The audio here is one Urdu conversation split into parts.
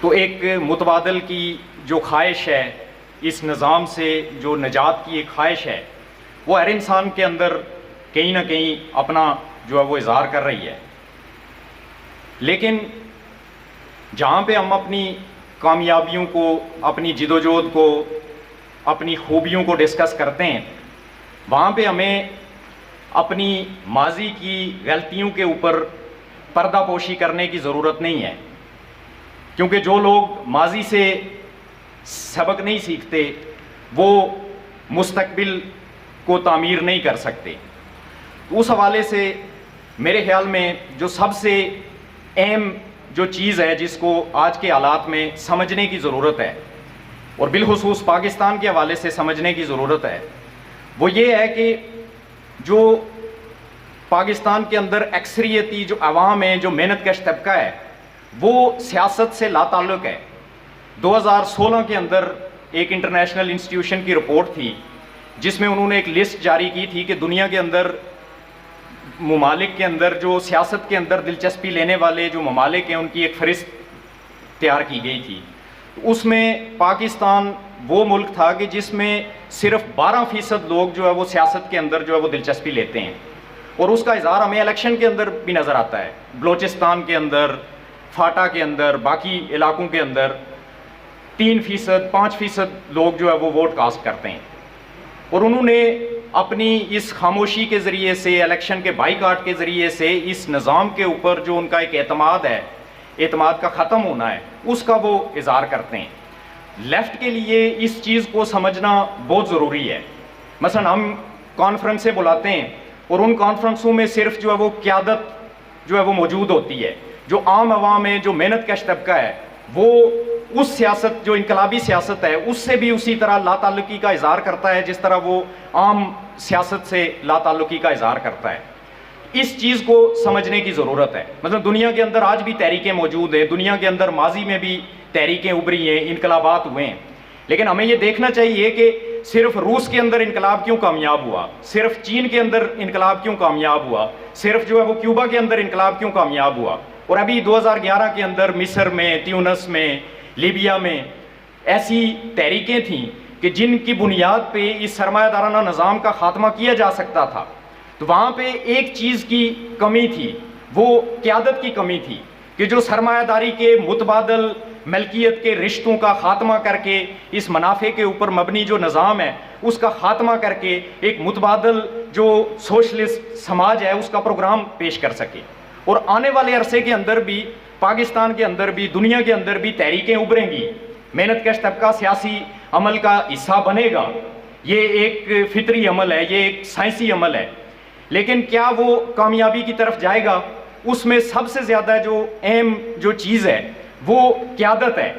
تو ایک متبادل کی جو خواہش ہے، اس نظام سے جو نجات کی ایک خواہش ہے، وہ ہر انسان کے اندر کہیں نہ کہیں اپنا جو ہے وہ اظہار کر رہی ہے. لیکن جہاں پہ ہم اپنی کامیابیوں کو، اپنی جد و جہد کو، اپنی خوبیوں کو ڈسکس کرتے ہیں، وہاں پہ ہمیں اپنی ماضی کی غلطیوں کے اوپر پردہ پوشی کرنے کی ضرورت نہیں ہے، کیونکہ جو لوگ ماضی سے سبق نہیں سیکھتے وہ مستقبل کو تعمیر نہیں کر سکتے. اس حوالے سے میرے خیال میں جو سب سے اہم جو چیز ہے جس کو آج کے حالات میں سمجھنے کی ضرورت ہے، اور بالخصوص پاکستان کے حوالے سے سمجھنے کی ضرورت ہے، وہ یہ ہے کہ جو پاکستان کے اندر اکثریتی جو عوام ہے، جو محنت کش طبقہ ہے، وہ سیاست سے لا تعلق ہے. 2016 کے اندر ایک انٹرنیشنل انسٹیٹیوشن کی رپورٹ تھی جس میں انہوں نے ایک لسٹ جاری کی تھی کہ دنیا کے اندر ممالک کے اندر جو سیاست کے اندر دلچسپی لینے والے جو ممالک ہیں ان کی ایک فہرست تیار کی گئی تھی. اس میں پاکستان وہ ملک تھا کہ جس میں صرف 12% لوگ جو ہے وہ سیاست کے اندر جو ہے وہ دلچسپی لیتے ہیں، اور اس کا اظہار ہمیں الیکشن کے اندر بھی نظر آتا ہے. بلوچستان کے اندر، فاٹا کے اندر، باقی علاقوں کے اندر 3%، 5% لوگ جو ہے وہ ووٹ کاسٹ کرتے ہیں. اور انہوں نے اپنی اس خاموشی کے ذریعے سے، الیکشن کے بائیکاٹ کے ذریعے سے اس نظام کے اوپر جو ان کا ایک اعتماد ہے، اعتماد کا ختم ہونا ہے، اس کا وہ اظہار کرتے ہیں. لیفٹ کے لیے اس چیز کو سمجھنا بہت ضروری ہے. مثلا ہم کانفرنسیں بلاتے ہیں اور ان کانفرنسوں میں صرف جو ہے وہ قیادت جو ہے وہ موجود ہوتی ہے. جو عام عوام ہے، جو محنت کش طبقہ ہے، وہ اس سیاست جو انقلابی سیاست ہے اس سے بھی اسی طرح لا تعلقی کا اظہار کرتا ہے جس طرح وہ عام سیاست سے لا تعلقی کا اظہار کرتا ہے. اس چیز کو سمجھنے کی ضرورت ہے. مطلب دنیا کے اندر آج بھی تحریکیں موجود ہیں، دنیا کے اندر ماضی میں بھی تحریکیں ابھری ہیں، انقلابات ہوئے ہیں، لیکن ہمیں یہ دیکھنا چاہیے کہ صرف روس کے اندر انقلاب کیوں کامیاب ہوا، صرف چین کے اندر انقلاب کیوں کامیاب ہوا، صرف جو ہے وہ کیوبا کے اندر انقلاب کیوں کامیاب ہوا، اور ابھی 2011 کے اندر مصر میں، تیونس میں، لیبیا میں ایسی تحریکیں تھیں کہ جن کی بنیاد پہ اس سرمایہ دارانہ نظام کا خاتمہ کیا جا سکتا تھا. تو وہاں پہ ایک چیز کی کمی تھی، وہ قیادت کی کمی تھی کہ جو سرمایہ داری کے متبادل ملکیت کے رشتوں کا خاتمہ کر کے، اس منافع کے اوپر مبنی جو نظام ہے اس کا خاتمہ کر کے ایک متبادل جو سوشلسٹ سماج ہے اس کا پروگرام پیش کر سکے. اور آنے والے عرصے کے اندر بھی پاکستان کے اندر بھی، دنیا کے اندر بھی تحریکیں ابھریں گی. محنت کش طبقہ سیاسی عمل کا حصہ بنے گا. یہ ایک فطری عمل ہے، یہ ایک سائنسی عمل ہے، لیکن کیا وہ کامیابی کی طرف جائے گا؟ اس میں سب سے زیادہ جو اہم جو چیز ہے وہ قیادت ہے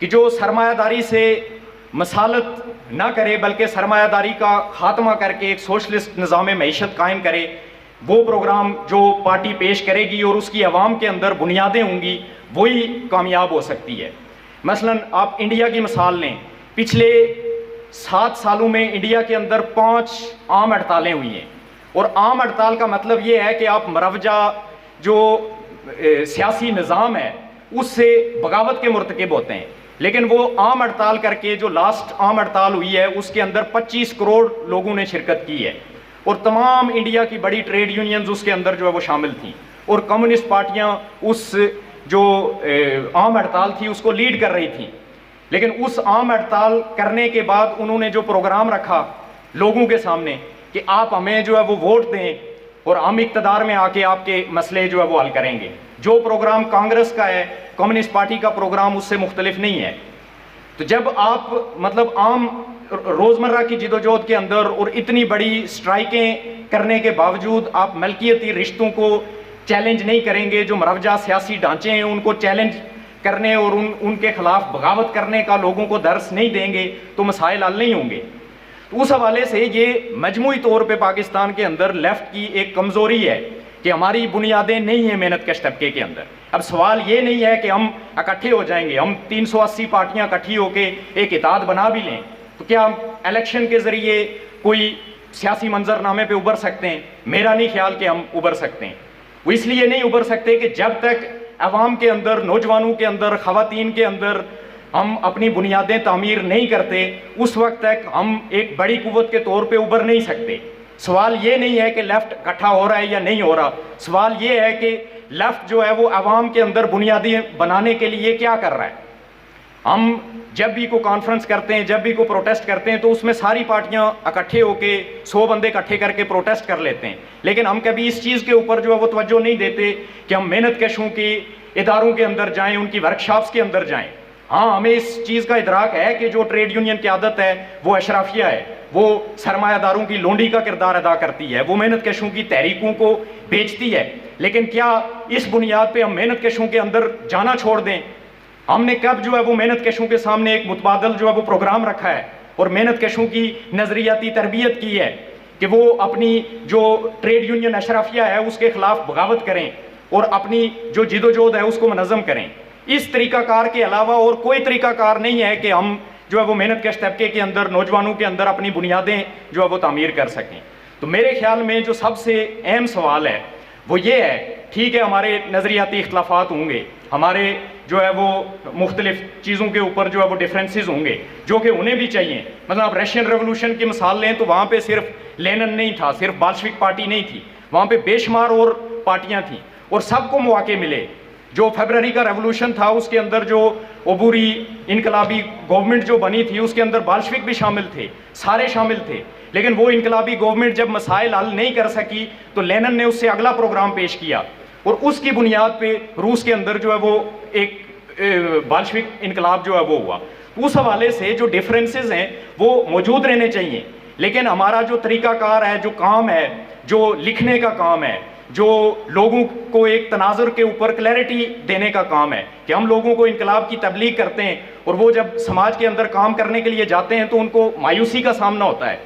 کہ جو سرمایہ داری سے مسالت نہ کرے بلکہ سرمایہ داری کا خاتمہ کر کے ایک سوشلسٹ نظام معیشت قائم کرے. وہ پروگرام جو پارٹی پیش کرے گی اور اس کی عوام کے اندر بنیادیں ہوں گی وہی کامیاب ہو سکتی ہے. مثلا آپ انڈیا کی مثال لیں، پچھلے 7 سالوں میں انڈیا کے اندر 5 عام ہڑتالیں ہوئی ہیں، اور عام ہڑتال کا مطلب یہ ہے کہ آپ مروجہ جو سیاسی نظام ہے اس سے بغاوت کے مرتکب ہوتے ہیں. لیکن وہ عام ہڑتال کر کے جو لاسٹ عام ہڑتال ہوئی ہے اس کے اندر 25 کروڑ لوگوں نے شرکت کی ہے، اور تمام انڈیا کی بڑی ٹریڈ یونینز اس کے اندر جو ہے وہ شامل تھیں، اور کمیونسٹ پارٹیاں اس جو عام ہڑتال تھی اس کو لیڈ کر رہی تھیں. لیکن اس عام ہڑتال کرنے کے بعد انہوں نے جو پروگرام رکھا لوگوں کے سامنے کہ آپ ہمیں جو ہے وہ ووٹ دیں اور ہم اقتدار میں آ کے آپ کے مسئلے جو ہے وہ حل کریں گے. جو پروگرام کانگریس کا ہے، کمیونسٹ پارٹی کا پروگرام اس سے مختلف نہیں ہے. تو جب آپ مطلب عام روزمرہ کی جدوجہد کے اندر اور اتنی بڑی سٹرائکیں کرنے کے باوجود آپ ملکیتی رشتوں کو چیلنج نہیں کریں گے، جو مروجہ سیاسی ڈھانچے ہیں ان کو چیلنج کرنے اور ان کے خلاف بغاوت کرنے کا لوگوں کو درس نہیں دیں گے تو مسائل حل نہیں ہوں گے. تو اس حوالے سے یہ مجموعی طور پہ پاکستان کے اندر لیفٹ کی ایک کمزوری ہے کہ ہماری بنیادیں نہیں ہیں محنت کش طبقے کے اندر. اب سوال یہ نہیں ہے کہ ہم اکٹھے ہو جائیں گے، ہم 380 پارٹیاں اکٹھی ہو کے ایک اتحاد بنا بھی لیں تو کیا ہم الیکشن کے ذریعے کوئی سیاسی منظر نامے پہ ابھر سکتے ہیں؟ میرا نہیں خیال کہ ہم ابھر سکتے ہیں. وہ اس لیے نہیں ابھر سکتے کہ جب تک عوام کے اندر، نوجوانوں کے اندر، خواتین کے اندر ہم اپنی بنیادیں تعمیر نہیں کرتے، اس وقت تک ہم ایک بڑی قوت کے طور پہ ابھر نہیں سکتے۔ سوال یہ نہیں ہے کہ لیفٹ اکٹھا ہو رہا ہے یا نہیں ہو رہا، سوال یہ ہے کہ لیفٹ جو ہے وہ عوام کے اندر بنیادیں بنانے کے لیے کیا کر رہا ہے۔ ہم جب بھی کوئی کانفرنس کرتے ہیں، جب بھی کوئی پروٹیسٹ کرتے ہیں، تو اس میں ساری پارٹیاں اکٹھے ہو کے 100 بندے اکٹھے کر کے پروٹیسٹ کر لیتے ہیں، لیکن ہم کبھی اس چیز کے اوپر جو ہے وہ توجہ نہیں دیتے کہ ہم محنت کشوں کی اداروں کے اندر جائیں، ان کی ورکشاپس کے اندر جائیں۔ ہاں، ہمیں اس چیز کا ادراک ہے کہ جو ٹریڈ یونین قیادت ہے وہ اشرافیہ ہے، وہ سرمایہ داروں کی لونڈی کا کردار ادا کرتی ہے، وہ محنت کشوں کی تحریکوں کو بیچتی ہے، لیکن کیا اس بنیاد پہ ہم محنت کشوں کے اندر جانا چھوڑ دیں؟ ہم نے کب جو ہے وہ محنت کشوں کے سامنے ایک متبادل جو ہے وہ پروگرام رکھا ہے اور محنت کشوں کی نظریاتی تربیت کی ہے کہ وہ اپنی جو ٹریڈ یونین اشرافیہ ہے اس کے خلاف بغاوت کریں اور اپنی جو جد و جہد ہے اس کو منظم کریں؟ اس طریقہ کار کے علاوہ اور کوئی طریقہ کار نہیں ہے کہ ہم جو ہے وہ محنت کش طبقے کے اندر، نوجوانوں کے اندر اپنی بنیادیں جو ہے وہ تعمیر کر سکیں۔ تو میرے خیال میں جو سب سے اہم سوال ہے وہ یہ ہے، ٹھیک ہے ہمارے نظریاتی اختلافات ہوں گے، ہمارے جو ہے وہ مختلف چیزوں کے اوپر جو ہے وہ ڈیفرنسز ہوں گے جو کہ انہیں بھی چاہیے۔ مثلا آپ رشین ریولوشن کی مثال لیں تو وہاں پہ صرف لینن نہیں تھا، صرف بالشوک پارٹی نہیں تھی، وہاں پہ بے شمار اور پارٹیاں تھیں اور سب کو مواقع ملے۔ جو فیبرری کا ریولوشن تھا اس کے اندر جو عبوری انقلابی گورنمنٹ جو بنی تھی اس کے اندر بالشوک بھی شامل تھے، سارے شامل تھے، لیکن وہ انقلابی گورنمنٹ جب مسائل حل نہیں کر سکی تو لینن نے اس سے اگلا پروگرام پیش کیا اور اس کی بنیاد پہ روس کے اندر جو ہے وہ ایک بالشوک انقلاب جو ہے وہ ہوا۔ تو اس حوالے سے جو ڈفرینسز ہیں وہ موجود رہنے چاہیے، لیکن ہمارا جو طریقہ کار ہے، جو کام ہے، جو لکھنے کا کام ہے، جو لوگوں کو ایک تناظر کے اوپر کلیئرٹی دینے کا کام ہے کہ ہم لوگوں کو انقلاب کی تبلیغ کرتے ہیں اور وہ جب سماج کے اندر کام کرنے کے لیے جاتے ہیں تو ان کو مایوسی کا سامنا ہوتا ہے۔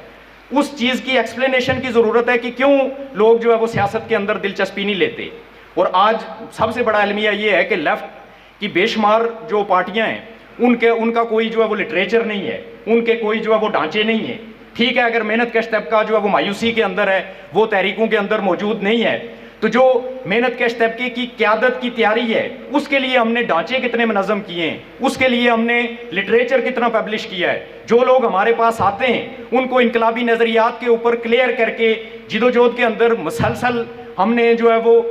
اس چیز کی ایکسپلینیشن کی ضرورت ہے کہ کیوں لوگ جو ہے وہ سیاست کے اندر دلچسپی نہیں لیتے۔ اور آج سب سے بڑا المیہ یہ ہے کہ لیفٹ کی بے شمار جو پارٹیاں ہیں ان کا کوئی جو ہے وہ لٹریچر نہیں ہے، ان کے کوئی جو ہے وہ ڈھانچے نہیں ہیں۔ ٹھیک ہے اگر محنت کش طبقہ جو ہے وہ مایوسی کے اندر ہے، وہ تحریکوں کے اندر موجود نہیں ہے، تو جو محنت کش طبقے کی قیادت کی تیاری ہے اس کے لیے ہم نے ڈھانچے کتنے منظم کیے ہیں، اس کے لیے ہم نے لٹریچر کتنا پبلش کیا ہے۔ جو لوگ ہمارے پاس آتے ہیں ان کو انقلابی نظریات کے اوپر کلیئر کر کے جد و جہد کے اندر مسلسل ہم نے جو ہے وہ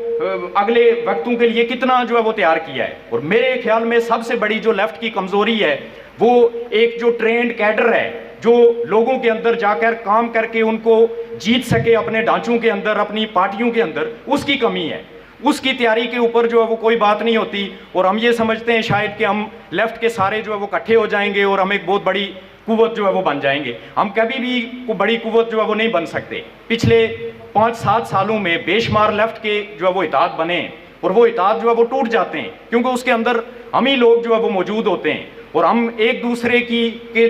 اگلے وقتوں کے لیے کتنا جو ہے وہ تیار کیا ہے۔ اور میرے خیال میں سب سے بڑی جو لیفٹ کی کمزوری ہے وہ ایک جو ٹرینڈ کیڈر ہے جو لوگوں کے اندر جا کر کام کر کے ان کو جیت سکے اپنے ڈھانچوں کے اندر، اپنی پارٹیوں کے اندر، اس کی کمی ہے۔ اس کی تیاری کے اوپر جو ہے وہ کوئی بات نہیں ہوتی اور ہم یہ سمجھتے ہیں شاید کہ ہم لیفٹ کے سارے جو ہے وہ اکٹھے ہو جائیں گے اور ہم ایک بہت بڑی قوت جو ہے وہ بن جائیں گے۔ ہم کبھی بھی کوئی بڑی قوت جو ہے وہ نہیں بن سکتے۔ پچھلے 5-7 سالوں میں بے شمار لیفٹ کے جو ہے وہ اتحاد بنے ہیں اور وہ اتحاد جو ہے وہ ٹوٹ جاتے ہیں کیونکہ اس کے اندر ہم ہی لوگ جو ہے وہ موجود ہوتے ہیں اور ہم ایک دوسرے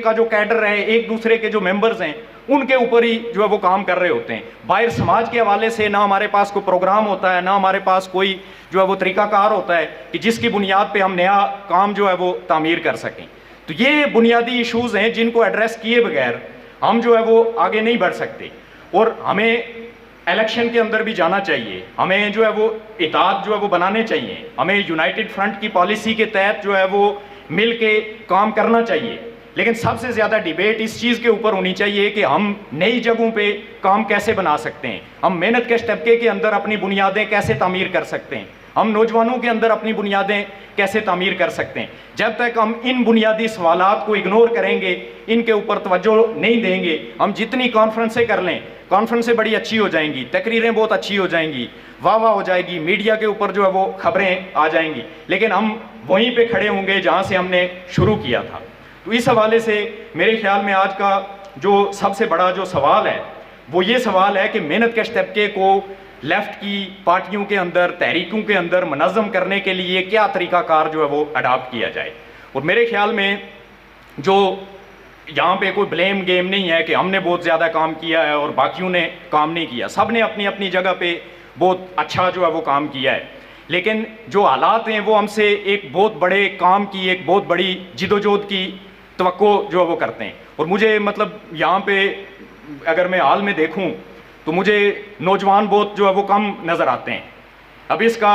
کا جو کیڈر ہے، ایک دوسرے کے جو ممبرز ہیں ان کے اوپر ہی جو ہے وہ کام کر رہے ہوتے ہیں۔ باہر سماج کے حوالے سے نہ ہمارے پاس کوئی پروگرام ہوتا ہے، نہ ہمارے پاس کوئی جو ہے وہ طریقہ کار ہوتا ہے کہ جس کی بنیاد پہ ہم نیا کام جو ہے وہ تعمیر کر سکیں۔ تو یہ بنیادی ایشوز ہیں جن کو ایڈریس کیے بغیر ہم جو ہے وہ آگے نہیں بڑھ سکتے اور ہمیں الیکشن کے اندر بھی جانا چاہیے، ہمیں جو ہے وہ اتحاد جو ہے وہ بنانے چاہیے، ہمیں یونائٹڈ فرنٹ کی پالیسی کے تحت جو ہے وہ مل کے کام کرنا چاہیے، لیکن سب سے زیادہ ڈیبیٹ اس چیز کے اوپر ہونی چاہیے کہ ہم نئی جگہوں پہ کام کیسے بنا سکتے ہیں، ہم محنت کش طبقے کے اندر اپنی بنیادیں کیسے تعمیر کر سکتے ہیں، ہم نوجوانوں کے اندر اپنی بنیادیں کیسے تعمیر کر سکتے ہیں۔ جب تک ہم ان بنیادی سوالات کو اگنور کریں گے، ان کے اوپر توجہ نہیں دیں گے، ہم جتنی کانفرنسیں کر لیں، کانفرنسیں بڑی اچھی ہو جائیں گی، تقریریں بہت اچھی ہو جائیں گی، واہ واہ ہو جائے گی، میڈیا کے اوپر جو ہے وہ خبریں آ جائیں گی، لیکن ہم وہیں پہ کھڑے ہوں گے جہاں سے ہم نے شروع کیا تھا۔ تو اس حوالے سے میرے خیال میں آج کا جو سب سے بڑا جو سوال ہے وہ یہ سوال ہے کہ محنت کش طبقے کو لیفٹ کی پارٹیوں کے اندر، تحریکوں کے اندر منظم کرنے کے لیے کیا طریقہ کار جو ہے وہ اڈاپٹ کیا جائے۔ اور میرے خیال میں جو یہاں پہ کوئی بلیم گیم نہیں ہے کہ ہم نے بہت زیادہ کام کیا ہے اور باقیوں نے کام نہیں کیا، سب نے اپنی اپنی جگہ پہ بہت اچھا جو ہے وہ کام کیا ہے، لیکن جو حالات ہیں وہ ہم سے ایک بہت بڑے کام کی، ایک بہت بڑی جد و جہد کی توقع جو ہے وہ کرتے ہیں۔ اور مجھے مطلب یہاں پہ اگر میں حال میں دیکھوں تو مجھے نوجوان بہت جو ہے وہ کم نظر آتے ہیں۔ اب اس کا